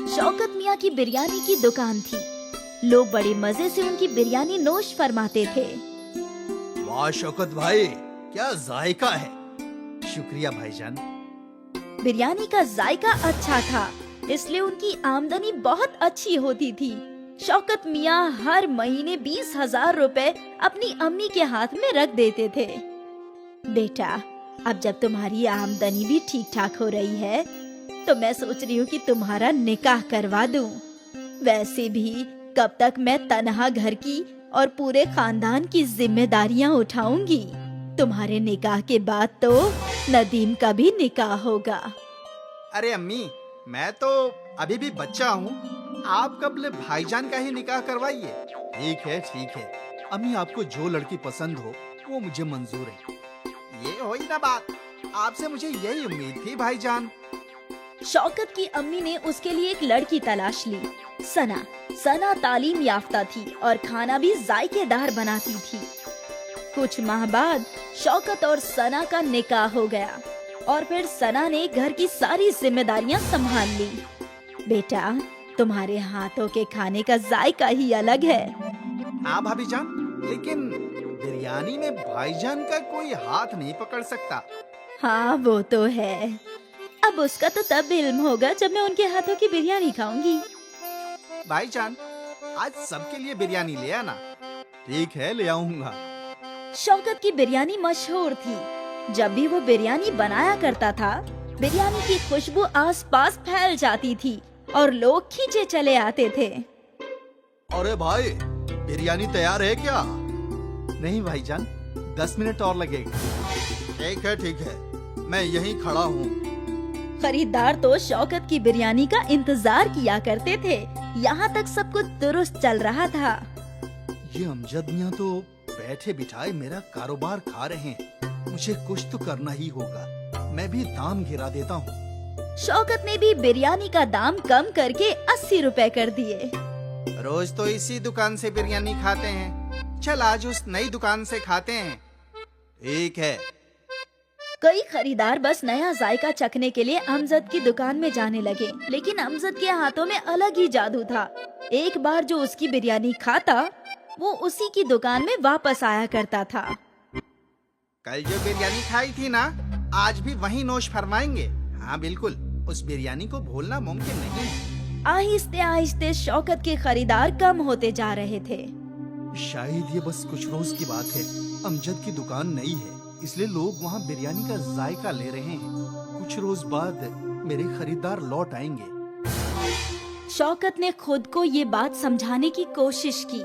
शौकत मियाँ की बिरयानी की दुकान थी। लोग बड़े मजे से उनकी बिरयानी नोश फरमाते थे। वाह शौकत भाई, क्या जायका है। शुक्रिया भाईजान। बिरयानी का जायका अच्छा था, इसलिए उनकी आमदनी बहुत अच्छी होती थी। शौकत मियाँ हर महीने 20,000 रुपए अपनी अम्मी के हाथ में रख देते थे। बेटा, अब जब तुम्हारी आमदनी भी ठीक ठाक हो रही है, तो मैं सोच रही हूँ कि तुम्हारा निकाह करवा दूं। वैसे भी कब तक मैं तन्हा घर की और पूरे खानदान की जिम्मेदारियाँ उठाऊंगी। तुम्हारे निकाह के बाद तो नदीम का भी निकाह होगा। अरे अम्मी, मैं तो अभी भी बच्चा हूँ, आप कब भाईजान का ही निकाह करवाइए। ठीक है अम्मी, आपको जो लड़की पसंद हो वो मुझे मंजूर है। ये हो ही ना बात, आपसे मुझे यही उम्मीद थी भाईजान। शौकत की अम्मी ने उसके लिए एक लड़की तलाश ली। सना तालीम याफ्ता थी और खाना भी जायकेदार बनाती थी। कुछ माह बाद शौकत और सना का निकाह हो गया और फिर सना ने घर की सारी जिम्मेदारियां संभाल ली। बेटा, तुम्हारे हाथों के खाने का जायका ही अलग है। हाँ भाभी जान, लेकिन बिरयानी में भाईजान का कोई हाथ नहीं पकड़ सकता। हाँ, वो तो है। अब उसका तो तब इल्म होगा जब मैं उनके हाथों की बिरयानी खाऊंगी। भाईजान, आज सबके लिए बिरयानी ले आना। ठीक है, ले आऊंगा। शौकत की बिरयानी मशहूर थी। जब भी वो बिरयानी बनाया करता था, बिरयानी की खुशबू आसपास फैल जाती थी और लोग खींचे चले आते थे। अरे भाई, बिरयानी तैयार है क्या? नहीं भाईजान, 10 मिनट और लगेगा। ठीक है, मैं यहीं खड़ा हूँ। खरीदार तो शौकत की बिरयानी का इंतजार किया करते थे। यहाँ तक सब कुछ दुरुस्त चल रहा था। ये अमजद मियाँ तो बैठे बिठाए मेरा कारोबार खा रहे हैं। मुझे कुछ तो करना ही होगा। मैं भी दाम गिरा देता हूँ। शौकत ने भी बिरयानी का दाम कम करके 80 रुपए कर दिए। रोज तो इसी दुकान से बिरयानी खाते हैं, चल आज उस नई दुकान से खाते हैं। ठीक है। कई खरीदार बस नया जायका चखने के लिए अमजद की दुकान में जाने लगे, लेकिन अमजद के हाथों में अलग ही जादू था। एक बार जो उसकी बिरयानी खाता, वो उसी की दुकान में वापस आया करता था। कल जो बिरयानी खाई थी ना, आज भी वही नोश फरमाएंगे। हाँ बिल्कुल, उस बिरयानी को भूलना मुमकिन नहीं है। आहिस्ते आहिस्ते शौकत के खरीदार कम होते जा रहे थे। शायद ये बस कुछ रोज की बात है। अमजद की दुकान नई है, इसलिए लोग वहाँ बिरयानी का जायका ले रहे हैं। कुछ रोज बाद मेरे खरीदार लौट आएंगे। शौकत ने खुद को ये बात समझाने की कोशिश की,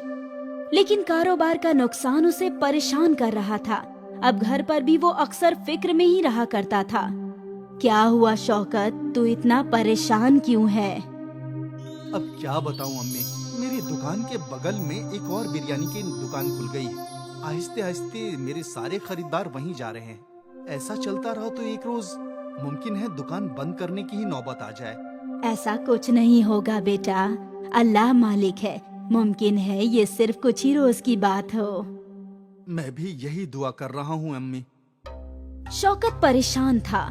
लेकिन कारोबार का नुकसान उसे परेशान कर रहा था। अब घर पर भी वो अक्सर फिक्र में ही रहा करता था। क्या हुआ शौकत, तू इतना परेशान क्यों है? अब क्या बताऊं अम्मी, मेरी दुकान के बगल में एक और बिरयानी की दुकान खुल गई है। आहिस्ते आहिस्ते मेरे सारे खरीदार वहीं जा रहे हैं। ऐसा चलता रहा तो एक रोज मुमकिन है दुकान बंद करने की ही नौबत आ जाए। ऐसा कुछ नहीं होगा बेटा, अल्लाह मालिक है। मुमकिन है ये सिर्फ कुछ ही रोज की बात हो। मैं भी यही दुआ कर रहा हूँ अम्मी। शौकत परेशान था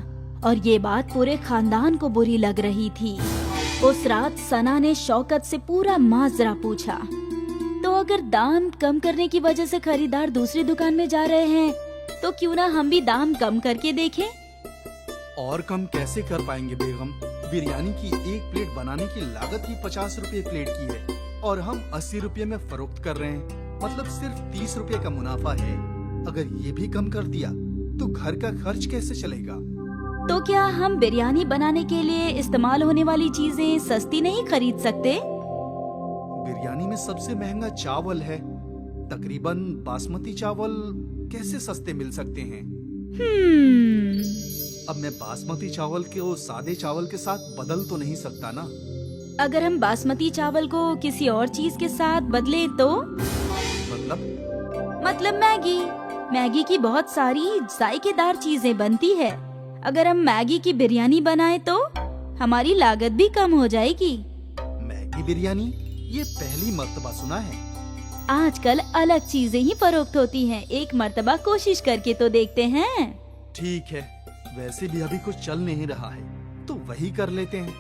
और ये बात पूरे खानदान को बुरी लग रही थी। उस रात सना ने शौकत से पूरा माजरा पूछा। तो अगर दाम कम करने की वजह से खरीदार दूसरी दुकान में जा रहे हैं, तो क्यों ना हम भी दाम कम करके देखें? और कम कैसे कर पाएंगे बेगम? बिरयानी की एक प्लेट बनाने की लागत ही 50 रुपए प्लेट की है और हम 80 रुपए में फरोख्त कर रहे हैं। मतलब सिर्फ 30 रुपए का मुनाफा है। अगर ये भी कम कर दिया तो घर का खर्च कैसे चलेगा? तो क्या हम बिरयानी बनाने के लिए इस्तेमाल होने वाली चीजें सस्ती नहीं खरीद सकते? बिरयानी में सबसे महंगा चावल है। तकरीबन बासमती चावल कैसे सस्ते मिल सकते हैं? अब मैं बासमती चावल को सादे चावल के साथ बदल तो नहीं सकता ना। अगर हम बासमती चावल को किसी और चीज के साथ बदले तो? मतलब मैगी की बहुत सारी जायकेदार चीजें बनती है। अगर हम मैगी की बिरयानी बनाए तो हमारी लागत भी कम हो जाएगी। मैगी बिरयानी, ये पहली मर्तबा सुना है। आजकल अलग चीजें ही फरोख्त होती हैं। एक मर्तबा कोशिश करके तो देखते हैं। ठीक है, वैसे भी अभी कुछ चल नहीं रहा है तो वही कर लेते हैं।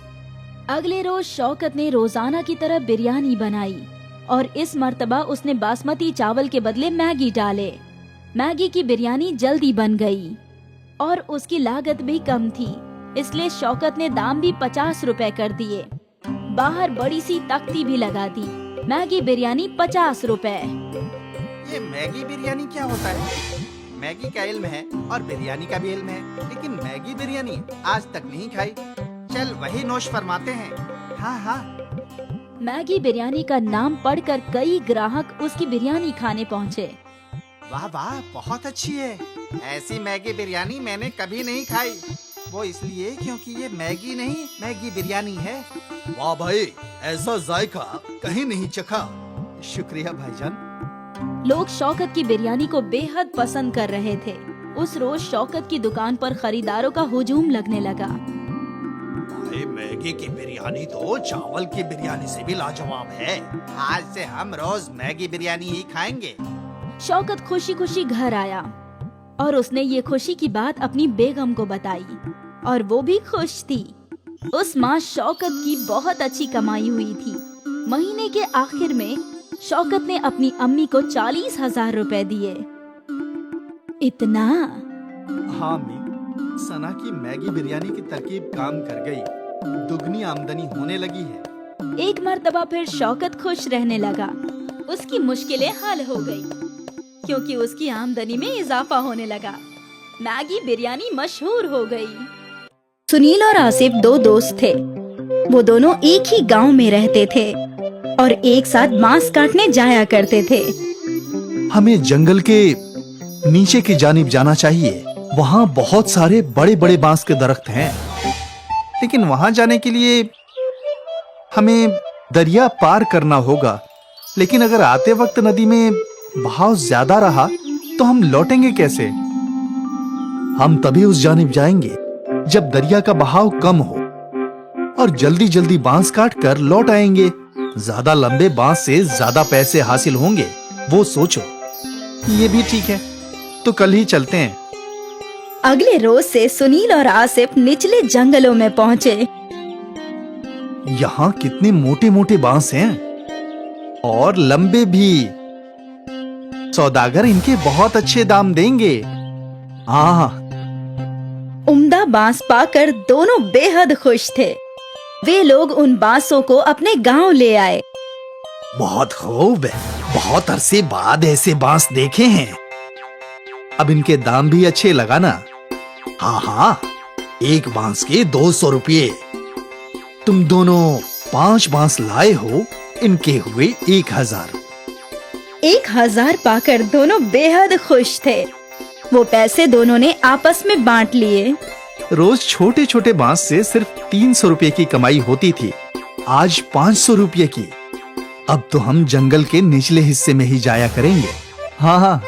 अगले रोज शौकत ने रोजाना की तरह बिरयानी बनाई और इस मर्तबा उसने बासमती चावल के बदले मैगी डाले। मैगी की बिरयानी जल्दी बन गई और उसकी लागत भी कम थी, इसलिए शौकत ने दाम भी 50 रुपए कर दिए। बाहर बड़ी सी तख्ती भी लगा दी, मैगी बिरयानी 50 रुपए। ये मैगी बिरयानी क्या होता है? मैगी का इल्म है और बिरयानी का भी इल्म है, लेकिन मैगी बिरयानी आज तक नहीं खाई। चल वही नोश फरमाते हैं। हाँ हाँ। मैगी बिरयानी का नाम पढ़कर कई ग्राहक उसकी बिरयानी खाने पहुँचे। वाह वाह, बहुत अच्छी है। ऐसी मैगी बिरयानी मैंने कभी नहीं खाई। वो इसलिए क्योंकि ये मैगी नहीं, मैगी बिरयानी है। वाह भाई, ऐसा जायका कहीं नहीं चखा। शुक्रिया भाईजान। लोग शौकत की बिरयानी को बेहद पसंद कर रहे थे। उस रोज शौकत की दुकान पर खरीदारों का हुजूम लगने लगा। भाई, मैगी की बिरयानी तो चावल की बिरयानी से भी लाजवाब है। आज से हम रोज मैगी बिरयानी ही खाएंगे। शौकत खुशी खुशी घर आया और उसने ये खुशी की बात अपनी बेगम को बताई और वो भी खुश थी। उस माह शौकत की बहुत अच्छी कमाई हुई थी। महीने के आखिर में शौकत ने अपनी अम्मी को 40,000 रुपए दिए। इतना? हाँ अम्मी, सना की मैगी बिरयानी की तरकीब काम कर गई। दुगनी आमदनी होने लगी है। एक मर्तबा फिर शौकत खुश रहने लगा। उसकी मुश्किलें हल हो गई क्योंकि उसकी आमदनी में इजाफा होने लगा। मैगी बिरयानी मशहूर हो गई। सुनील और आसिफ दो दोस्त थे। वो दोनों एक ही गांव में रहते थे और एक साथ बांस काटने जाया करते थे। हमें जंगल के नीचे की जानिब जाना चाहिए। वहाँ बहुत सारे बड़े बड़े बांस के दरख्त हैं, लेकिन वहाँ जाने के लिए हमें दरिया पार करना होगा। लेकिन अगर आते वक्त नदी में बहाव ज्यादा रहा तो हम लौटेंगे कैसे? हम तभी उस जानिब जाएंगे जब दरिया का बहाव कम हो और जल्दी जल्दी बांस काट कर लौट आएंगे। ज्यादा लंबे बांस से ज्यादा पैसे हासिल होंगे, वो सोचो। ये भी ठीक है, तो कल ही चलते हैं। अगले रोज से सुनील और आसिफ निचले जंगलों में पहुँचे। यहाँ कितने मोटे मोटे बांस हैं और लंबे भी। सौदागर इनके बहुत अच्छे दाम देंगे। हाँ, उम्दा बांस पाकर दोनों बेहद खुश थे। वे लोग उन बांसों को अपने गांव ले आए। बहुत खूब, बहुत अरसे बाद ऐसे बांस देखे हैं। अब इनके दाम भी अच्छे लगाना। हाँ हाँ, एक बांस के 200 रुपये। तुम दोनों 5 बांस लाए हो, इनके हुए 1000। 1000 पाकर दोनों बेहद खुश थे। वो पैसे दोनों ने आपस में बांट लिए। रोज छोटे छोटे बांस से सिर्फ 300 रुपये की कमाई होती थी, आज 500 रुपये की। अब तो हम जंगल के निचले हिस्से में ही जाया करेंगे। हाँ हाँ।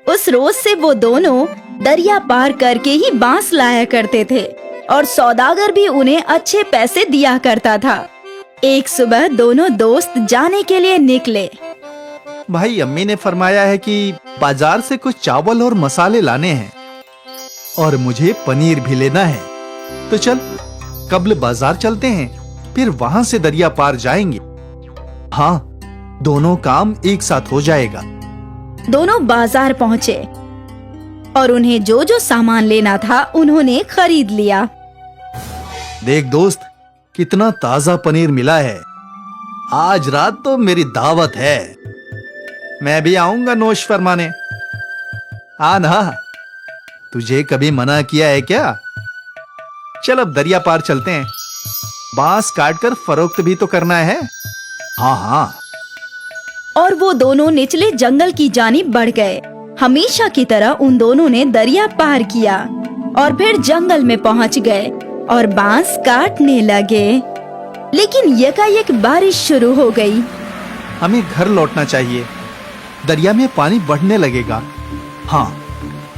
उस रोज से वो दोनों दरिया पार करके ही बांस लाया करते थे और सौदागर भी उन्हें अच्छे पैसे दिया करता था। एक सुबह दोनों दोस्त जाने के लिए निकले। भाई, अम्मी ने फरमाया है कि बाजार से कुछ चावल और मसाले लाने हैं और मुझे पनीर भी लेना है। तो चल कब्ल बाजार चलते हैं, फिर वहाँ से दरिया पार जाएंगे। हाँ, दोनों काम एक साथ हो जाएगा। दोनों बाजार पहुँचे और उन्हें जो जो सामान लेना था उन्होंने खरीद लिया। देख दोस्त, कितना ताजा पनीर मिला है। आज रात तो मेरी दावत है। मैं भी आऊंगा नोश फरमाने। हाँ ना, तुझे कभी मना किया है क्या? चल अब दरिया पार चलते हैं। बांस काटकर फरोख्त भी तो करना है। हाँ हाँ। और वो दोनों निचले जंगल की जानिब बढ़ गए। हमेशा की तरह उन दोनों ने दरिया पार किया और फिर जंगल में पहुंच गए और बांस काटने लगे। लेकिन यकायक बारिश शुरू हो गई। हमें घर लौटना चाहिए, दरिया में पानी बढ़ने लगेगा। हाँ,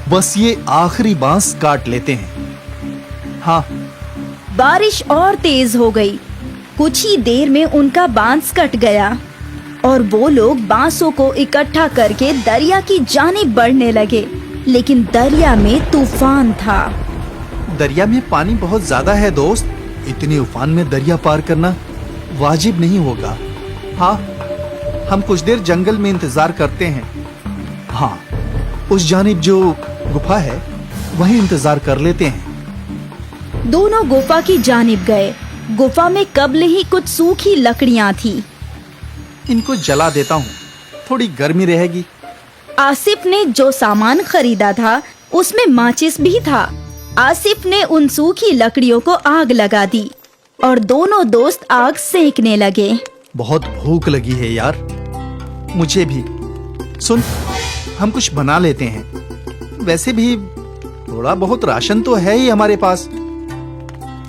बस ये आखिरी बांस काट लेते हैं। हाँ। बारिश और तेज हो गई। कुछ ही देर में उनका बांस कट गया और वो लोग बांसों को इकट्ठा करके दरिया की जानिब बढ़ने लगे। लेकिन दरिया में तूफान था। दरिया में पानी बहुत ज्यादा है दोस्त, इतने उफान में दरिया पार करना वाजिब नहीं होगा। हाँ, हम कुछ देर जंगल में इंतजार करते हैं। हाँ, उस जानिब जो गुफा है वहीं इंतजार कर लेते हैं। दोनों गुफा की जानिब गए। गुफा में कब्ल ही कुछ सूखी लकड़ियां थी। इनको जला देता हूँ, थोड़ी गर्मी रहेगी। आसिफ ने जो सामान खरीदा था उसमें माचिस भी था। आसिफ ने उन सूखी लकड़ियों को आग लगा दी और दोनों दोस्त आग सेकने लगे। बहुत भूख लगी है यार, मुझे भी। सुन, हम कुछ बना लेते हैं। वैसे भी थोड़ा बहुत राशन तो है ही हमारे पास,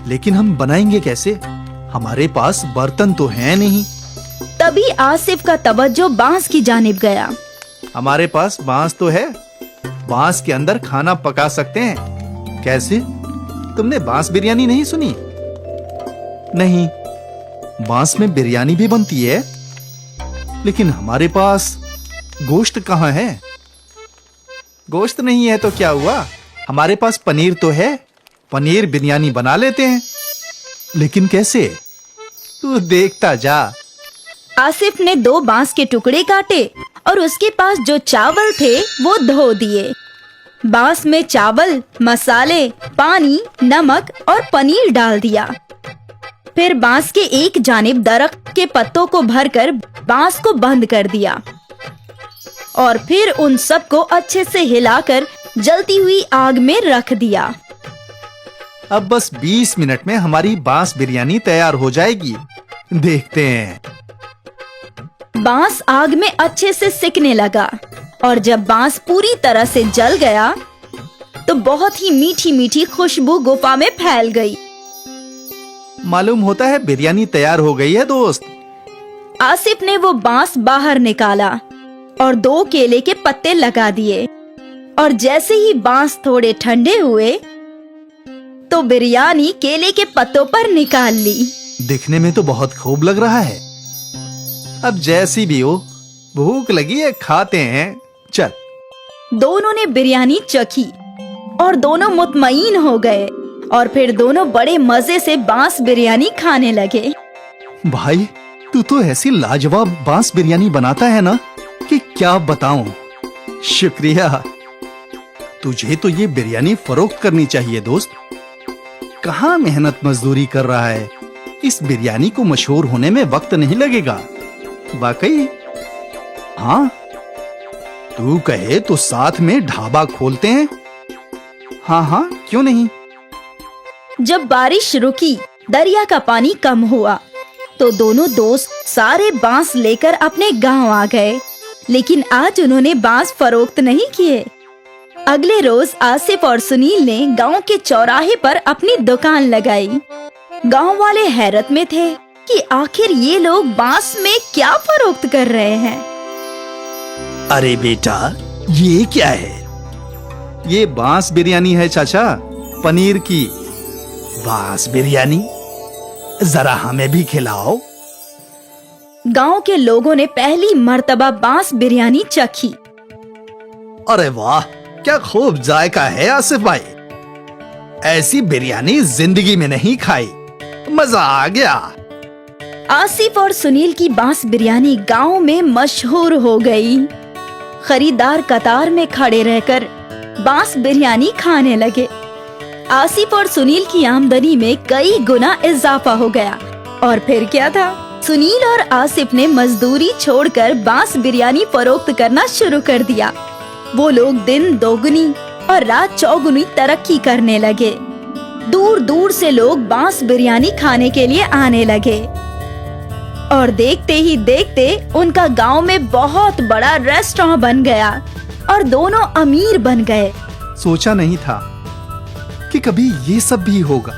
लेकिन हम बनाएंगे कैसे? हमारे पास बर्तन तो है नहीं। तभी आसिफ का तवज्जो बांस की जानिब गया। हमारे पास बांस तो है, बांस के अंदर खाना पका सकते हैं। कैसे? तुमने बांस बिरयानी नहीं सुनी? नहीं, बांस में बिरयानी भी बनती है, लेकिन हमारे पास गोश्त कहाँ है? गोश्त नहीं है तो क्या हुआ, हमारे पास पनीर तो है, पनीर बिरयानी बना लेते हैं। लेकिन कैसे? तू देखता जा। आसिफ ने 2 बांस के टुकड़े काटे और उसके पास जो चावल थे वो धो दिए। बांस में चावल, मसाले, पानी, नमक और पनीर डाल दिया। फिर बांस के एक जानिब दरख्त के पत्तों को भरकर बांस को बंद कर दिया और फिर उन सब को अच्छे से हिलाकर जलती हुई आग में रख दिया। अब बस 20 मिनट में हमारी बांस बिरयानी तैयार हो जाएगी। देखते हैं। बांस आग में अच्छे से सिकने लगा और जब बांस पूरी तरह से जल गया तो बहुत ही मीठी मीठी खुशबू गुफा में फैल गई। मालूम होता है बिरयानी तैयार हो गई है दोस्त। आसिफ ने वो बांस बाहर निकाला और 2 केले के पत्ते लगा दिए और जैसे ही बांस थोड़े ठंडे हुए तो बिरयानी केले के पत्तों पर निकाल ली। दिखने में तो बहुत खूब लग रहा है। अब जैसी भी हो, भूख लगी है, खाते हैं। चल। दोनों ने बिरयानी चखी और दोनों मुतमईन हो गए और फिर दोनों बड़े मजे से बांस बिरयानी खाने लगे। भाई, तू तो ऐसी लाजवाब बांस बिरयानी बनाता है ना कि क्या बताऊं। शुक्रिया। तुझे तो ये बिरयानी फरोख्त करनी चाहिए दोस्त। कहाँ मेहनत मजदूरी कर रहा है। इस बिरयानी को मशहूर होने में वक्त नहीं लगेगा। वाकई। हाँ, तू कहे तो साथ में ढाबा खोलते हैं। हाँ हाँ, क्यों नहीं। जब बारिश रुकी, दरिया का पानी कम हुआ तो दोनों दोस्त सारे बांस लेकर अपने गांव आ गए। लेकिन आज उन्होंने बांस फरोख्त नहीं किए। अगले रोज आसिफ और सुनील ने गांव के चौराहे पर अपनी दुकान लगाई। गांव वाले हैरत में थे कि आखिर ये लोग बांस में क्या फरोख्त कर रहे हैं। अरे बेटा, ये क्या है? ये बांस बिरयानी है चाचा, पनीर की। बांस बिरयानी? जरा हमें भी खिलाओ। गांव के लोगों ने पहली मर्तबा बांस बिरयानी चखी। अरे वाह, क्या खूब जायका है आसिफ भाई। ऐसी बिरयानी जिंदगी में नहीं खाई। मजा आ गया। आसिफ और सुनील की बांस बिरयानी गांव में मशहूर हो गई। खरीदार कतार में खड़े रहकर बांस बिरयानी खाने लगे। आसिफ और सुनील की आमदनी में कई गुना इजाफा हो गया। और फिर क्या था, सुनील और आसिफ ने मजदूरी छोड़कर बांस बिरयानी फरोख्त करना शुरू कर दिया। वो लोग दिन दोगुनी और रात चौगुनी तरक्की करने लगे। दूर दूर से लोग बांस बिरयानी खाने के लिए आने लगे और देखते ही देखते उनका गांव में बहुत बड़ा रेस्टोरेंट बन गया और दोनों अमीर बन गए। सोचा नहीं था कि कभी ये सब भी होगा।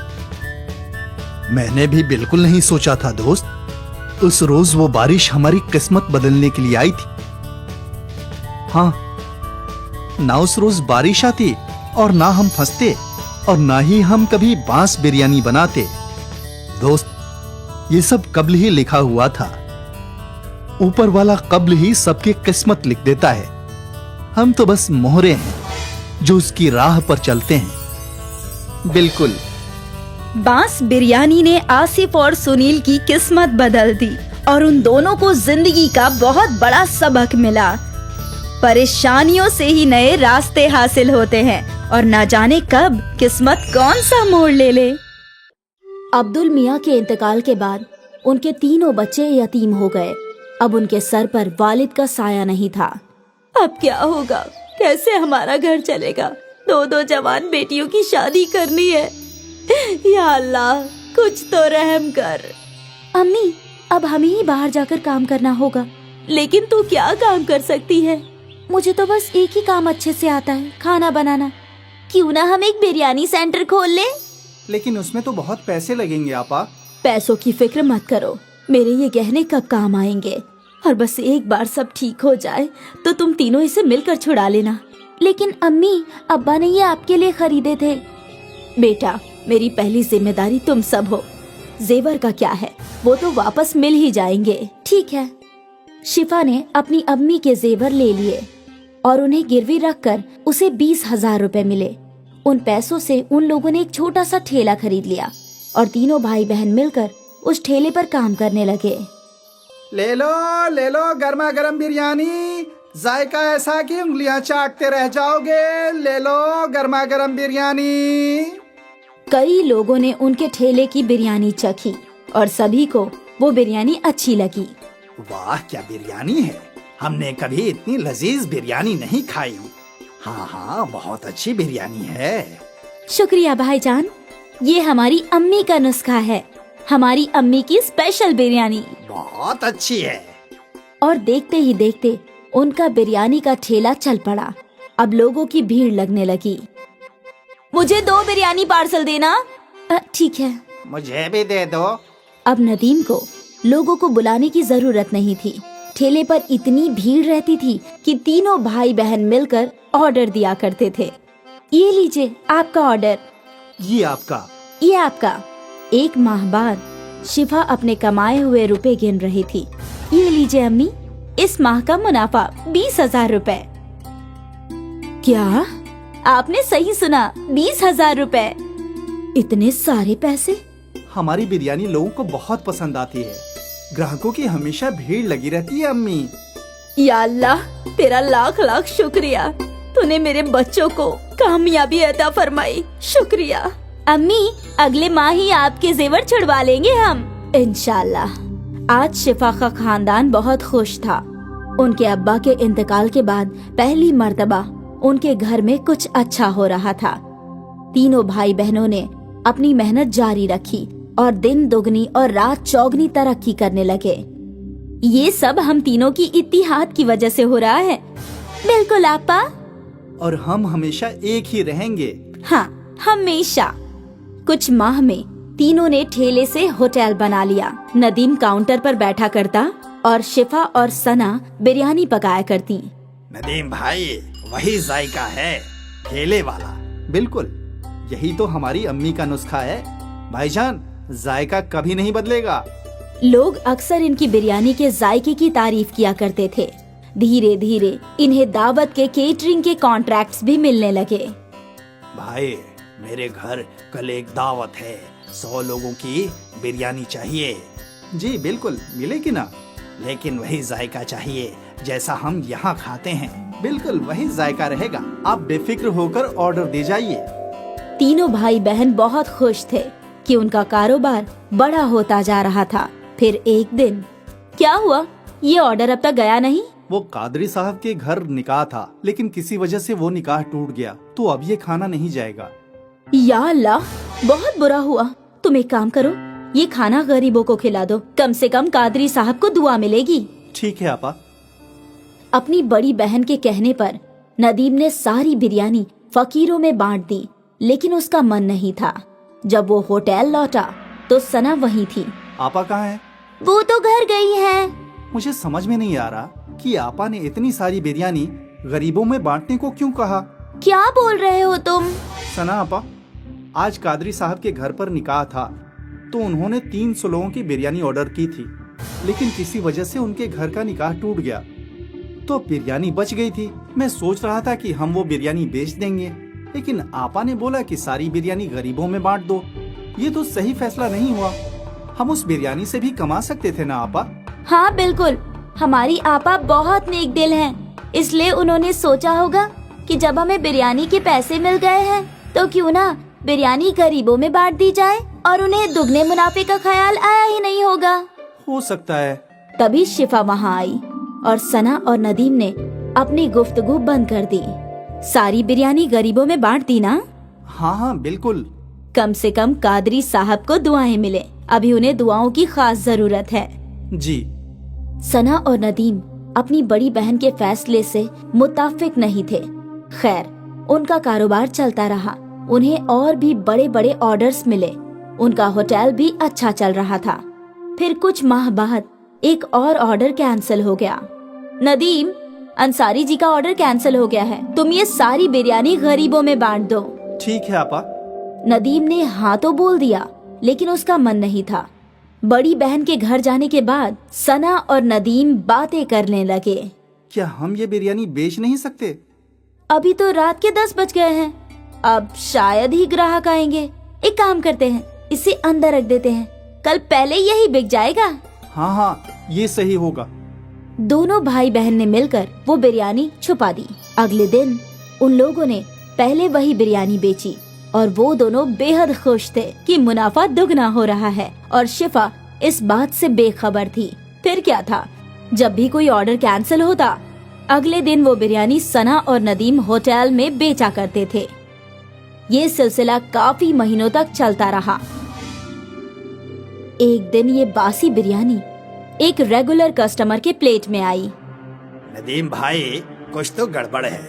मैंने भी बिल्कुल नहीं सोचा था दोस्त। उस रोज वो बारिश हमारी किस्मत बदलने के लिए आई थी। हाँ, ना उस रोज बारिश आती और ना हम फंसते और ना ही हम कभी बांस बिरयानी बनाते। दोस्त, ये सब कब्ल ही लिखा हुआ था। ऊपर वाला कब्ल ही सबकी किस्मत लिख देता है। हम तो बस मोहरे हैं जो उसकी राह पर चलते हैं। बिल्कुल, बांस बिरयानी ने आसिफ और सुनील की किस्मत बदल दी और उन दोनों को जिंदगी का बहुत बड़ा सबक मिला। परेशानियों से ही नए रास्ते हासिल होते हैं और न जाने कब किस्मत कौन सा मोड़ ले ले। अब्दुल मियाँ के इंतकाल के बाद उनके तीनों बच्चे यतीम हो गए। अब उनके सर पर वालिद का साया नहीं था। अब क्या होगा, कैसे हमारा घर चलेगा? दो जवान बेटियों की शादी करनी है। या अल्लाह, कुछ तो रहम कर। अम्मी, अब हमें ही बाहर जाकर काम करना होगा। लेकिन तू क्या काम कर सकती है? मुझे तो बस एक ही काम अच्छे से आता है, खाना बनाना। क्यों ना हम एक बिरयानी सेंटर खोल ले? लेकिन उसमें तो बहुत पैसे लगेंगे आपा। पैसों की फिक्र मत करो, मेरे ये गहने कब काम आएंगे। और बस एक बार सब ठीक हो जाए तो तुम तीनों इसे मिलकर छुड़ा लेना। लेकिन अम्मी, अब्बा ने ये आपके लिए खरीदे थे। बेटा, मेरी पहली जिम्मेदारी तुम सब हो। जेवर का क्या है, वो तो वापस मिल ही जाएंगे। ठीक है। शिफा ने अपनी अम्मी के जेवर ले लिए और उन्हें गिरवी रखकर उसे 20,000 रुपए मिले। उन पैसों से उन लोगों ने एक छोटा सा ठेला खरीद लिया और तीनों भाई बहन मिलकर उस ठेले पर काम करने लगे। ले लो गर्मा गर्म बिरयानी, जायका ऐसा कि उंगलियां चाटते रह जाओगे। ले लो गर्मा गर्म बिरयानी। कई लोगों ने उनके ठेले की बिरयानी चखी और सभी को वो बिरयानी अच्छी लगी। वाह, क्या बिरयानी है! हमने कभी इतनी लजीज बिरयानी नहीं खाई। हाँ, बहुत अच्छी बिरयानी है। शुक्रिया भाईजान, ये हमारी अम्मी का नुस्खा है, हमारी अम्मी की स्पेशल बिरयानी। बहुत अच्छी है। और देखते ही देखते उनका बिरयानी का ठेला चल पड़ा। अब लोगों की भीड़ लगने लगी। मुझे 2 बिरयानी पार्सल देना। ठीक है। मुझे भी दे दो। अब नदीम को लोगों को बुलाने की जरूरत नहीं थी। ठेले पर इतनी भीड़ रहती थी कि तीनों भाई बहन मिलकर ऑर्डर दिया करते थे। ये लीजिए आपका ऑर्डर। ये आपका। ये आपका। 1 माह बाद शिफा अपने कमाए हुए रुपए गिन रही थी। ये लीजिए अम्मी, इस माह का मुनाफा 20,000 रुपए। क्या? आपने सही सुना, 20,000 रुपए। इतने सारे पैसे? हमारी बिरयानी लोगों को बहुत पसंद आती है। ग्राहकों की हमेशा भीड़ लगी रहती है अम्मी। या अल्लाह, तेरा लाख लाख शुक्रिया। तूने मेरे बच्चों को कामयाबी अता फरमाई। शुक्रिया। अम्मी, अगले माह ही आपके जेवर छुड़वा लेंगे हम, इंशाल्लाह। आज शिफा का खानदान बहुत खुश था। उनके अब्बा के इंतकाल के बाद पहली मर्तबा उनके घर में कुछ अच्छा हो रहा था। तीनों भाई बहनों ने अपनी मेहनत जारी रखी और दिन दुगनी और रात चौगनी तरक्की करने लगे। ये सब हम तीनों की इत्तिहाद की वजह से हो रहा है। बिल्कुल आपा। और हम हमेशा एक ही रहेंगे। हाँ, हमेशा। कुछ माह में तीनों ने ठेले से होटल बना लिया। नदीम काउंटर पर बैठा करता और शिफा और सना बिरयानी पकाया करती। नदीम भाई, वही जायका है, ठेले वाला। बिल्कुल, यही तो हमारी अम्मी का नुस्खा है। भाईजान, जायका कभी नहीं बदलेगा। लोग अक्सर इनकी बिरयानी के जायके की तारीफ किया करते थे। धीरे धीरे इन्हें दावत के केटरिंग के कॉन्ट्रैक्ट्स भी मिलने लगे। भाई, मेरे घर कल एक दावत है, 100 लोगों की बिरयानी चाहिए। जी बिल्कुल, मिलेगी ना, लेकिन वही जायका चाहिए जैसा हम यहाँ खाते हैं। बिल्कुल वही जायका रहेगा, आप बेफिक्र होकर ऑर्डर दे जाइए। तीनों भाई बहन बहुत खुश थे कि उनका कारोबार बड़ा होता जा रहा था। फिर एक दिन क्या हुआ, ये ऑर्डर अब तक गया नहीं। वो कादरी साहब के घर निकाह था, लेकिन किसी वजह से वो निकाह टूट गया, तो अब ये खाना नहीं जाएगा। या अल्लाह, बहुत बुरा हुआ। तुम एक काम करो, ये खाना गरीबों को खिला दो, कम से कम कादरी साहब को दुआ मिलेगी। ठीक है आपा। अपनी बड़ी बहन के कहने पर नदीम ने सारी बिरयानी फकीरों में बांट दी, लेकिन उसका मन नहीं था। जब वो होटल लौटा तो सना वहीं थी। आपा कहाँ है? वो तो घर गई है। मुझे समझ में नहीं आ रहा कि आपा ने इतनी सारी बिरयानी गरीबों में बांटने को क्यों कहा। क्या बोल रहे हो तुम? सना आपा, आज कादरी साहब के घर पर निकाह था, तो उन्होंने 300 लोगों की बिरयानी ऑर्डर की थी, लेकिन किसी वजह से उनके घर का निकाह टूट गया, तो बिरयानी बच गई थी। मैं सोच रहा था कि हम वो बिरयानी बेच देंगे, लेकिन आपा ने बोला कि सारी बिरयानी गरीबों में बांट दो। ये तो सही फैसला नहीं हुआ। हम उस बिरयानी से भी कमा सकते थे ना आपा। हाँ बिल्कुल, हमारी आपा बहुत नेक दिल हैं, इसलिए उन्होंने सोचा होगा कि जब हमें बिरयानी के पैसे मिल गए हैं तो क्यों ना बिरयानी गरीबों में बांट दी जाए, और उन्हें दुगने मुनाफे का ख्याल आया ही नहीं होगा। हो सकता है। तभी शिफा वहाँ आई और सना और नदीम ने अपनी गुफ्तगू बंद कर दी। सारी बिरयानी गरीबों में बांट दी ना? हाँ हाँ बिल्कुल। कम से कम कादरी साहब को दुआएं मिले, अभी उन्हें दुआओं की खास जरूरत है। जी। सना और नदीम अपनी बड़ी बहन के फैसले से मुत्ताफिक नहीं थे। खैर, उनका कारोबार चलता रहा, उन्हें और भी बड़े बड़े ऑर्डर्स मिले, उनका होटल भी अच्छा चल रहा था। फिर कुछ माह बाद एक और ऑर्डर कैंसिल हो गया। नदीम, अंसारी जी का ऑर्डर कैंसिल हो गया है, तुम ये सारी बिरयानी गरीबों में बांट दो। ठीक है आपा। नदीम ने हाँ तो बोल दिया, लेकिन उसका मन नहीं था। बड़ी बहन के घर जाने के बाद सना और नदीम बातें करने लगे। क्या हम ये बिरयानी बेच नहीं सकते? अभी तो रात के 10 बज गए हैं, अब शायद ही ग्राहक आएंगे। एक काम करते हैं, इसे अंदर रख देते हैं, कल पहले यही बिक जाएगा। हाँ हाँ, ये सही होगा। दोनों भाई बहन ने मिलकर वो बिरयानी छुपा दी। अगले दिन उन लोगों ने पहले वही बिरयानी बेची और वो दोनों बेहद खुश थे कि मुनाफा दुगना हो रहा है, और शिफा इस बात से बेखबर थी। फिर क्या था, जब भी कोई ऑर्डर कैंसिल होता, अगले दिन वो बिरयानी सना और नदीम होटल में बेचा करते थे। ये सिलसिला काफी महीनों तक चलता रहा। एक दिन ये बासी बिरयानी एक रेगुलर कस्टमर के प्लेट में आई। नदीम भाई, कुछ तो गड़बड़ है,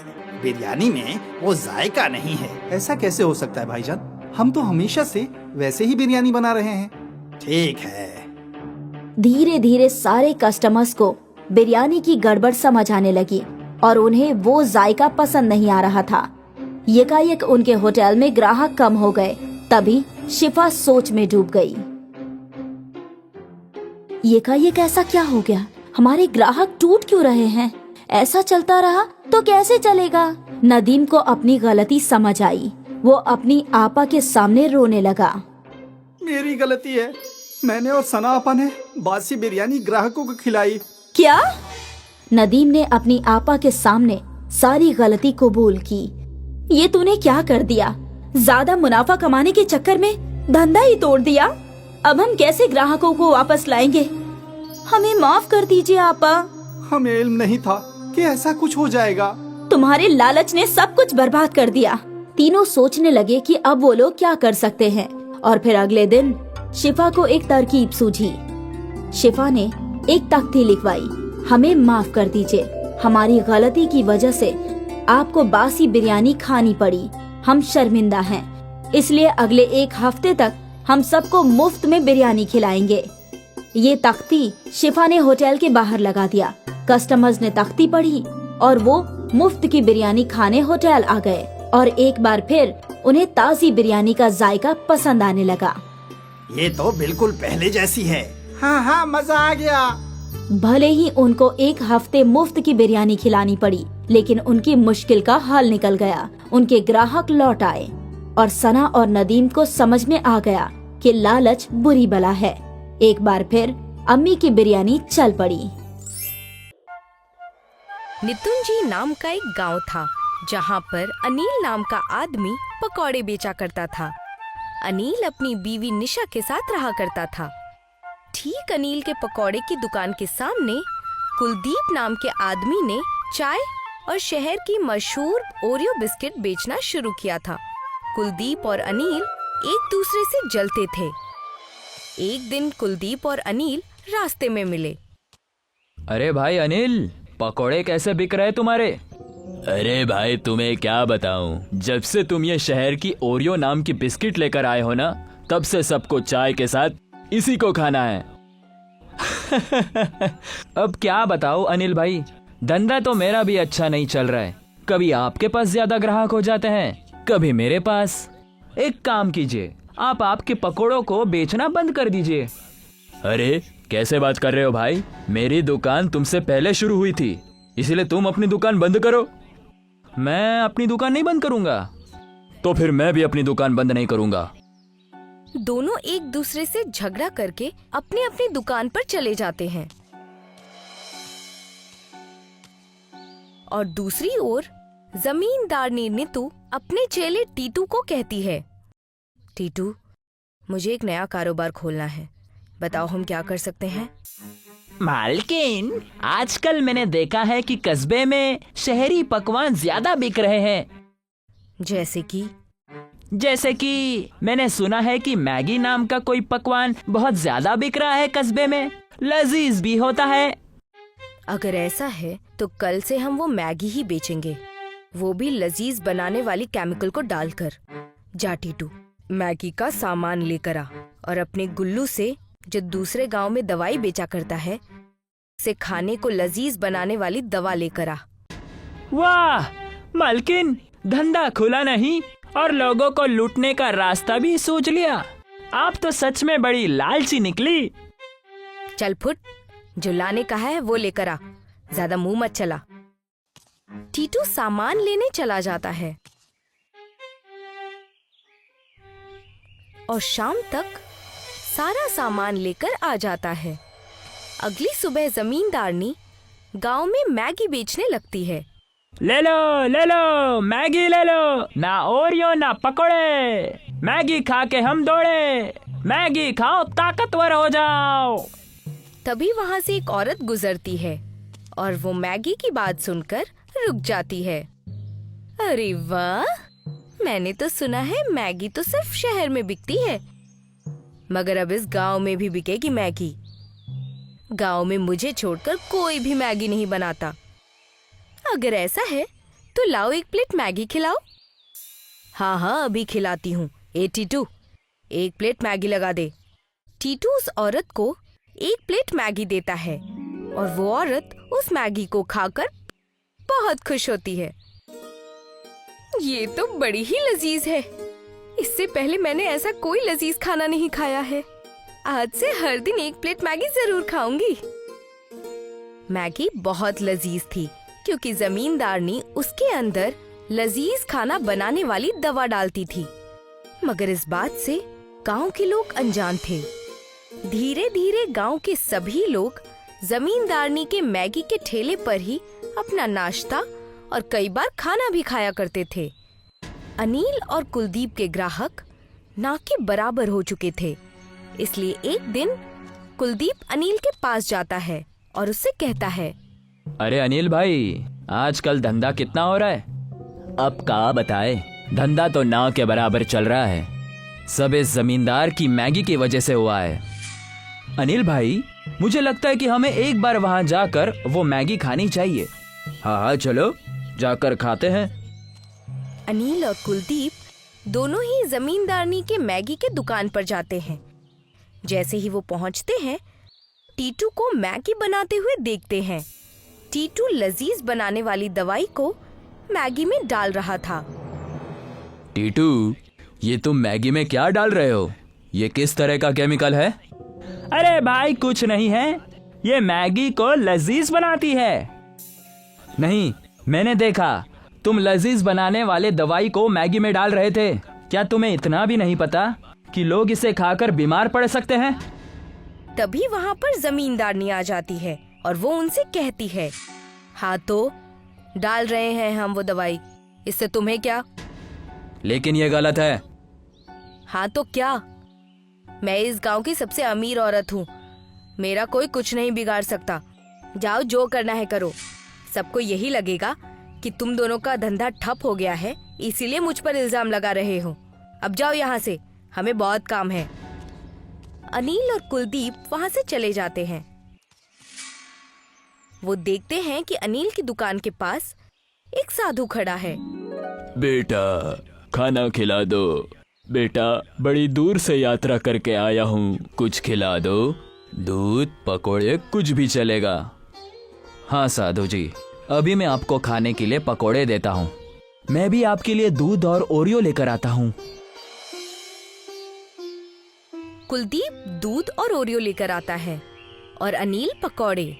बिरयानी में वो जायका नहीं है। ऐसा कैसे हो सकता है भाईजान? हम तो हमेशा से वैसे ही बिरयानी बना रहे हैं। ठीक है। धीरे धीरे सारे कस्टमर्स को बिरयानी की गड़बड़ समझ आने लगी और उन्हें वो जायका पसंद नहीं आ रहा था। यकायक उनके होटल में ग्राहक कम हो गए। तभी शिफा सोच में डूब गई। यकायक ऐसा क्या हो गया? हमारे ग्राहक टूट क्यों रहे हैं? ऐसा चलता रहा तो कैसे चलेगा? नदीम को अपनी गलती समझ आई। वो अपनी आपा के सामने रोने लगा। मेरी गलती है, मैंने और सना आपा ने बासी बिरयानी ग्राहकों को खिलाई। क्या? नदीम ने अपनी आपा के सामने सारी गलती कबूल की। ये तूने क्या कर दिया? ज्यादा मुनाफा कमाने के चक्कर में धंधा ही तोड़ दिया। अब हम कैसे ग्राहकों को वापस लाएंगे? हमें माफ कर दीजिए आपा। हमें इल्म नहीं था कि ऐसा कुछ हो जाएगा। तुम्हारे लालच ने सब कुछ बर्बाद कर दिया। तीनों सोचने लगे कि अब वो लोग क्या कर सकते हैं, और फिर अगले दिन शिफा को एक तरकीब सूझी। शिफा ने एक तख्ती लिखवाई, हमें माफ कर दीजिए, हमारी गलती की वजह से आपको बासी बिरयानी खानी पड़ी, हम शर्मिंदा हैं, इसलिए अगले एक हफ्ते तक हम सबको मुफ्त में बिरयानी खिलाएंगे। ये तख्ती शिफा ने होटल के बाहर लगा दिया। कस्टमर्स ने तख्ती पढ़ी और वो मुफ्त की बिरयानी खाने होटल आ गए, और एक बार फिर उन्हें ताज़ी बिरयानी का जायका पसंद आने लगा। ये तो बिल्कुल पहले जैसी है। हाँ हाँ, मजा आ गया। भले ही उनको एक हफ्ते मुफ्त की बिरयानी खिलानी पड़ी, लेकिन उनकी मुश्किल का हल निकल गया। उनके ग्राहक लौट आए और सना और नदीम को समझ में आ गया कि लालच बुरी बला है। एक बार फिर अम्मी की बिरयानी चल पड़ी। नितुंजी नाम का एक गांव था, जहां पर अनिल नाम का आदमी पकौड़े बेचा करता था। अनिल अपनी बीवी निशा के साथ रहा करता था। ठीक अनिल के पकौड़े की दुकान के सामने कुलदीप नाम के आदमी ने चाय और शहर की मशहूर ओरियो बिस्किट बेचना शुरू किया था। कुलदीप और अनिल एक दूसरे से जलते थे। एक दिन कुलदीप और अनिल रास्ते में मिले। अरे भाई अनिल, पकोड़े कैसे बिक रहे तुम्हारे? अरे भाई तुम्हें क्या बताऊं, जब से तुम ये शहर की ओरियो नाम की बिस्किट लेकर आए हो ना, तब से सबको चाय के साथ इसी को खाना है। अब क्या बताओ अनिल भाई, धंधा तो मेरा भी अच्छा नहीं चल रहा है। कभी आपके पास ज्यादा ग्राहक हो जाते हैं, कभी मेरे पास। एक काम कीजिए, आप आपके पकोड़ों को बेचना बंद कर दीजिए। अरे कैसे बात कर रहे हो भाई, मेरी दुकान तुमसे पहले शुरू हुई थी, इसलिए तुम अपनी दुकान बंद करो। मैं अपनी दुकान नहीं बंद करूंगा। तो फिर मैं भी अपनी दुकान बंद नहीं करूंगा। दोनों एक दूसरे से झगड़ा करके अपनी अपनी दुकान पर चले जाते हैं। और दूसरी ओर जमींदारनी नीतू अपने चेले टीटू को कहती है, टीटू, मुझे एक नया कारोबार खोलना है, बताओ हम क्या कर सकते हैं? मालकिन, आजकल मैंने देखा है कि कस्बे में शहरी पकवान ज्यादा बिक रहे हैं। जैसे कि मैंने सुना है कि मैगी नाम का कोई पकवान बहुत ज्यादा बिक रहा है कस्बे में, लजीज भी होता है। अगर ऐसा है तो कल से हम वो मैगी ही बेचेंगे, वो भी लजीज बनाने वाली केमिकल को डालकर। जा टीटू, मैगी का सामान लेकर आ और अपने गुल्लू से, जो दूसरे गांव में दवाई बेचा करता है, से खाने को लजीज बनाने वाली दवा लेकर आ। वाह मालकिन, धंधा खुला नहीं और लोगों को लूटने का रास्ता भी सोच लिया। आप तो सच में बड़ी लालची निकली। चल फुट, जो लाने का है वो लेकर आ, ज्यादा मुंह मत चला। टीटू सामान लेने चला जाता है और शाम तक सारा सामान लेकर आ जाता है। अगली सुबह जमींदारनी गांव में मैगी बेचने लगती है। ले लो मैगी ले लो, ना ओरियो ना पकोड़े, मैगी खा के हम दौड़े, मैगी खाओ ताकतवर हो जाओ। तभी वहाँ से एक औरत गुजरती है और वो मैगी की बात सुनकर रुक जाती है। अरे वाह, मैंने तो सुना है मैगी तो सिर्फ शहर में बिकती है, मगर अब इस गांव में भी बिकेगी मैगी। गांव में मुझे छोड़कर कोई भी मैगी नहीं बनाता। अगर ऐसा है तो लाओ एक प्लेट मैगी खिलाओ। हाँ, अभी खिलाती हूँ। ए टीटू, एक प्लेट मैगी लगा दे। टीटू उस औरत को एक प्लेट मैगी देता है और वो औरत उस मैगी को खाकर बहुत खुश होती है। ये तो बड़ी ही लजीज है, इससे पहले मैंने ऐसा कोई लजीज खाना नहीं खाया है। आज से हर दिन एक प्लेट मैगी जरूर खाऊंगी। मैगी बहुत लजीज थी क्योंकि जमींदारनी उसके अंदर लजीज खाना बनाने वाली दवा डालती थी, मगर इस बात से गांव के लोग अनजान थे। धीरे धीरे गांव के सभी लोग जमींदारनी के मैगी के ठेले पर ही अपना नाश्ता और कई बार खाना भी खाया करते थे। अनिल और कुलदीप के ग्राहक ना के बराबर हो चुके थे, इसलिए एक दिन कुलदीप अनिल के पास जाता है और उससे कहता है, अरे अनिल भाई, आजकल धंधा कितना हो रहा है? अब क्या बताए, धंधा तो नाव के बराबर चल रहा है। सब इस जमींदार की मैगी की वजह से हुआ है। अनिल भाई, मुझे लगता है कि हमें एक बार वहां जाकर वो मैगी खानी चाहिए। हाँ, चलो जाकर खाते हैं। अनिल और कुलदीप दोनों ही जमींदारनी के मैगी के दुकान पर जाते हैं। जैसे ही वो पहुंचते हैं, टीटू को मैगी बनाते हुए देखते हैं। टीटू लजीज बनाने वाली दवाई को मैगी में डाल रहा था। टीटू, ये तुम मैगी में क्या डाल रहे हो? ये किस तरह का केमिकल है? अरे भाई, कुछ नहीं है, ये मैगी को लजीज बनाती है। नहीं, मैंने देखा तुम लजीज बनाने वाले दवाई को मैगी में डाल रहे थे। क्या तुम्हें इतना भी नहीं पता कि लोग इसे खाकर बीमार पड़ सकते हैं? तभी वहाँ पर जमींदारनी आ जाती है और वो उनसे कहती है, हाँ तो डाल रहे हैं हम वो दवाई, इससे तुम्हें क्या? लेकिन ये गलत है। हाँ तो क्या? मैं इस गांव की सबसे अमीर औरत हूँ, मेरा कोई कुछ नहीं बिगाड़ सकता। जाओ, जो करना है करो। सबको यही लगेगा कि तुम दोनों का धंधा ठप हो गया है, इसीलिए मुझ पर इल्जाम लगा रहे हो। अब जाओ यहाँ से, हमें बहुत काम है। अनिल और कुलदीप वहाँ से चले जाते हैं। वो देखते हैं कि अनिल की दुकान के पास एक साधु खड़ा है। बेटा, खाना खिला दो। बेटा, बड़ी दूर से यात्रा करके आया हूँ, कुछ खिला दो। दूध, पकोड़े, कुछ भी चलेगा। हाँ साधु जी, अभी मैं आपको खाने के लिए पकोड़े देता हूँ। मैं भी आपके लिए दूध और ओरियो लेकर आता हूँ। कुलदीप दूध और ओरियो लेकर आता है और अनिल पकौड़े।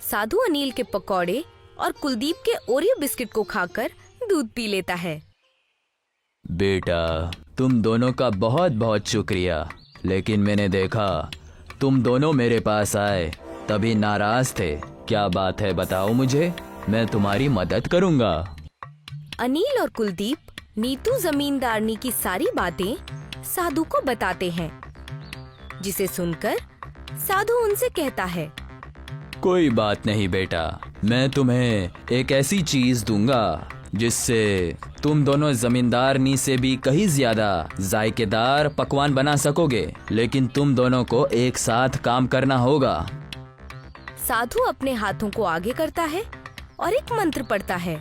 साधु अनिल के पकौड़े और कुलदीप के ओरियो बिस्किट को खाकर दूध पी लेता है। बेटा, तुम दोनों का बहुत बहुत शुक्रिया, लेकिन मैंने देखा तुम दोनों मेरे पास आए तभी नाराज थे। क्या बात है बताओ मुझे, मैं तुम्हारी मदद करूंगा। अनिल और कुलदीप नीतू जमींदारनी की सारी बातें साधु को बताते हैं, जिसे सुनकर साधु उनसे कहता है, कोई बात नहीं बेटा, मैं तुम्हें एक ऐसी चीज दूंगा जिससे तुम दोनों जमींदारनी से भी कहीं ज्यादा जायकेदार पकवान बना सकोगे, लेकिन तुम दोनों को एक साथ काम करना होगा। साधु अपने हाथों को आगे करता है और एक मंत्र पढ़ता है।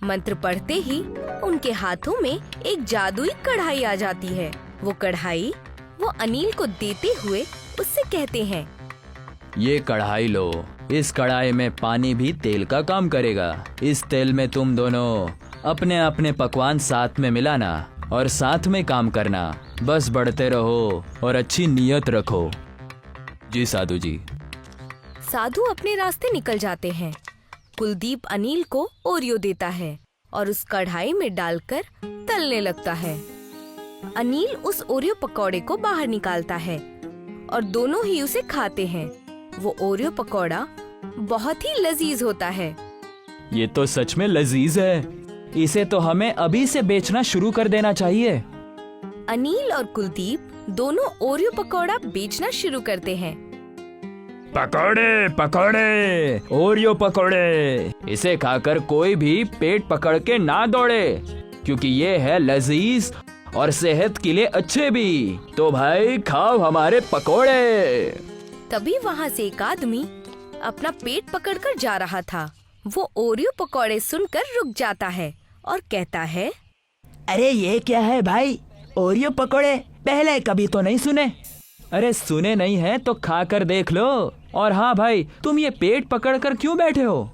मंत्र पढ़ते ही उनके हाथों में एक जादुई कढ़ाई आ जाती है। वो कढ़ाई वो अनिल को देते हुए उससे कहते हैं, ये कढ़ाई लो, इस कढ़ाई में पानी भी तेल का काम करेगा। इस तेल में तुम दोनों अपने अपने पकवान साथ में मिलाना और साथ में काम करना। बस बढ़ते रहो और अच्छी नियत रखो। जी साधु जी। साधु अपने रास्ते निकल जाते हैं। कुलदीप अनिल को ओरियो देता है और उस कढ़ाई में डालकर तलने लगता है। अनिल उस ओरियो पकौड़े को बाहर निकालता है और दोनों ही उसे खाते हैं। वो ओरियो पकौड़ा बहुत ही लजीज होता है। ये तो सच में लजीज है, इसे तो हमें अभी से बेचना शुरू कर देना चाहिए। अनिल और कुलदीप दोनों ओरियो पकौड़ा बेचना शुरू करते हैं। पकौड़े पकौड़े, ओरियो पकौड़े, इसे खाकर कोई भी पेट पकड़ के ना दौड़े, क्योंकि ये है लजीज और सेहत के लिए अच्छे भी। तो भाई खाओ हमारे पकौड़े। तभी वहाँ से एक आदमी अपना पेट पकड़कर जा रहा था। वो ओरियो पकौड़े सुनकर रुक जाता है और कहता है, अरे ये क्या है भाई, ओरियो पकौड़े पहले कभी तो नहीं सुने। अरे सुने नहीं है तो खा कर देख लो। और हाँ भाई, तुम ये पेट पकड़ कर क्यों बैठे हो?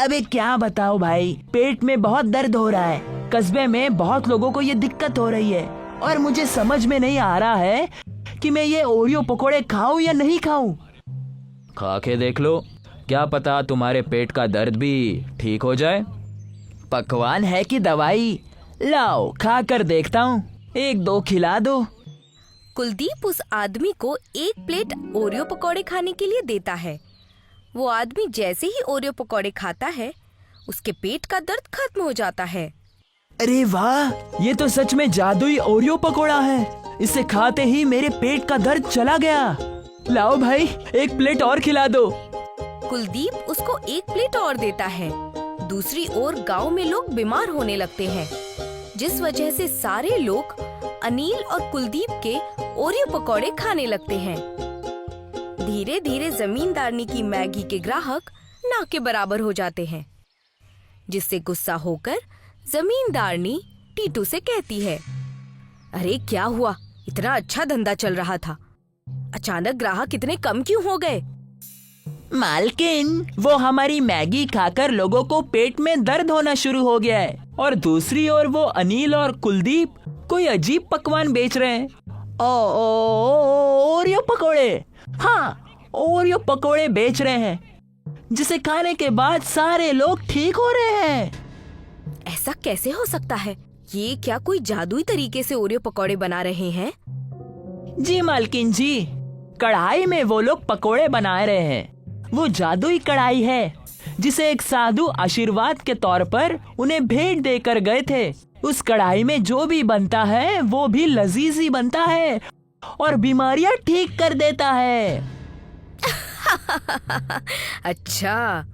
अबे क्या बताओ भाई, पेट में बहुत दर्द हो रहा है। कस्बे में बहुत लोगों को ये दिक्कत हो रही है और मुझे समझ में नहीं आ रहा है कि मैं ये ओरियो पकोड़े खाऊं या नहीं खाऊं। खा के देख लो, क्या पता तुम्हारे पेट का दर्द भी ठीक हो जाए। पकवान है कि दवाई? लाओ खा कर देखता हूँ, एक दो खिला दो। कुलदीप उस आदमी को एक प्लेट ओरियो पकौड़े खाने के लिए देता है। वो आदमी जैसे ही ओरियो पकौड़े खाता है, उसके पेट का दर्द खत्म हो जाता है। अरे वाह, ये तो सच में जादुई ओरियो पकोड़ा है। इसे खाते ही मेरे पेट का दर्द चला गया। लाओ भाई, एक प्लेट और खिला दो। कुलदीप उसको एक प्लेट और देता है। दूसरी ओर गांव में लोग बीमार होने लगते हैं, जिस वजह से सारे लोग अनिल और कुलदीप के ओरियो पकौड़े खाने लगते हैं। धीरे धीरे जमींदारनी की मैगी के ग्राहक ना के बराबर हो जाते हैं, जिससे गुस्सा होकर जमींदारनी टीटू से कहती है, अरे क्या हुआ, इतना अच्छा धंधा चल रहा था, अचानक ग्राहक इतने कम क्यों हो गए? मालकिन, वो हमारी मैगी खाकर लोगों को पेट में दर्द होना शुरू हो गया है। और दूसरी ओर वो अनिल और कुलदीप कोई अजीब पकवान बेच रहे हैं। ओरियो पकोड़े। हाँ, ओरियो पकोड़े बेच रहे हैं, जिसे खाने के बाद सारे लोग ठीक हो रहे हैं। ऐसा कैसे हो सकता है? ये क्या कोई जादुई तरीके से ओरियो पकौड़े बना रहे हैं? जी मालकिन जी, कढ़ाई में वो लोग पकोड़े बना रहे हैं। वो जादुई कढ़ाई है, जिसे एक साधु आशीर्वाद के तौर पर उन्हें भेंट देकर गए थे। उस कढ़ाई में जो भी बनता है वो भी लजीज ही बनता है और बीमारियां ठीक कर देता है। अच्छा,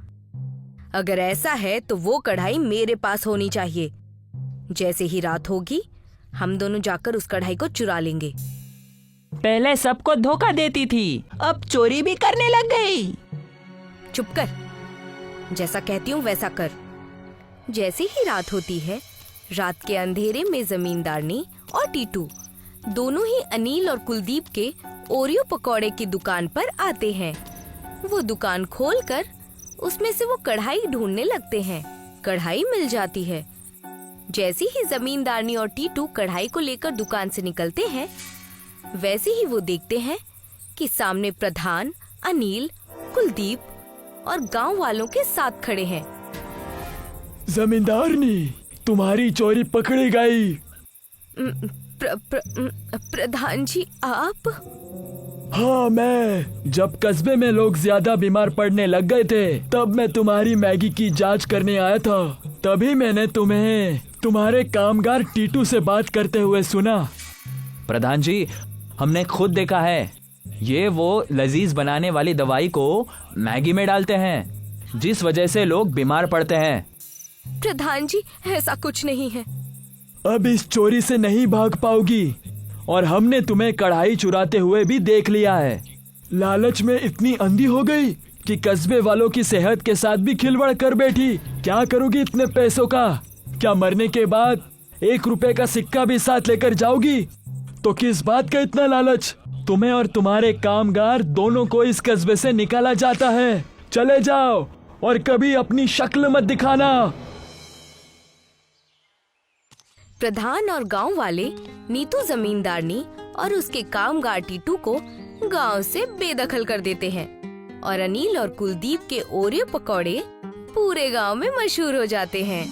अगर ऐसा है तो वो कढ़ाई मेरे पास होनी चाहिए। जैसे ही रात होगी, हम दोनों जाकर उस कढ़ाई को चुरा लेंगे। पहले सबको धोखा देती थी, अब चोरी भी करने लग गई। चुप कर, जैसा कहती हूँ वैसा कर। जैसे ही रात होती है, रात के अंधेरे में जमींदारनी और टीटू दोनों ही अनिल और कुलदीप के ओरियो पकौड़े की दुकान पर आते हैं। वो दुकान खोलकर उसमें से वो कढ़ाई ढूंढने लगते हैं। कढ़ाई मिल जाती है। जैसे ही जमींदारनी और टीटू कढ़ाई को लेकर दुकान से निकलते हैं, वैसे ही वो देखते हैं कि सामने प्रधान, अनिल, कुलदीप और गांव वालों के साथ खड़े हैं। जमींदारनी, तुम्हारी चोरी पकड़ी गई। प्रधान जी आप? हाँ, मैं जब कस्बे में लोग ज्यादा बीमार पड़ने लग गए थे तब मैं तुम्हारी मैगी की जांच करने आया था। तभी मैंने तुम्हें तुम्हारे कामगार टीटू से बात करते हुए सुना। प्रधान जी, हमने खुद देखा है, ये वो लजीज बनाने वाली दवाई को मैगी में डालते हैं जिस वजह से लोग बीमार पड़ते हैं। प्रधान जी ऐसा कुछ नहीं है। अब इस चोरी से नहीं भाग पाओगी और हमने तुम्हें कढ़ाई चुराते हुए भी देख लिया है। लालच में इतनी अंधी हो गई कि कस्बे वालों की सेहत के साथ भी खिलवाड़ कर बैठी। क्या करोगी इतने पैसों का? क्या मरने के बाद 1 रुपए का सिक्का भी साथ लेकर जाओगी? तो किस बात का इतना लालच? तुम्हें और तुम्हारे कामगार दोनों को इस कस्बे से निकाला जाता है। चले जाओ और कभी अपनी शक्ल मत दिखाना। प्रधान और गांव वाले नीतू जमींदारनी और उसके कामगार टीटू को गांव से बेदखल कर देते हैं और अनिल और कुलदीप के ओरियो पकौड़े पूरे गांव में मशहूर हो जाते हैं।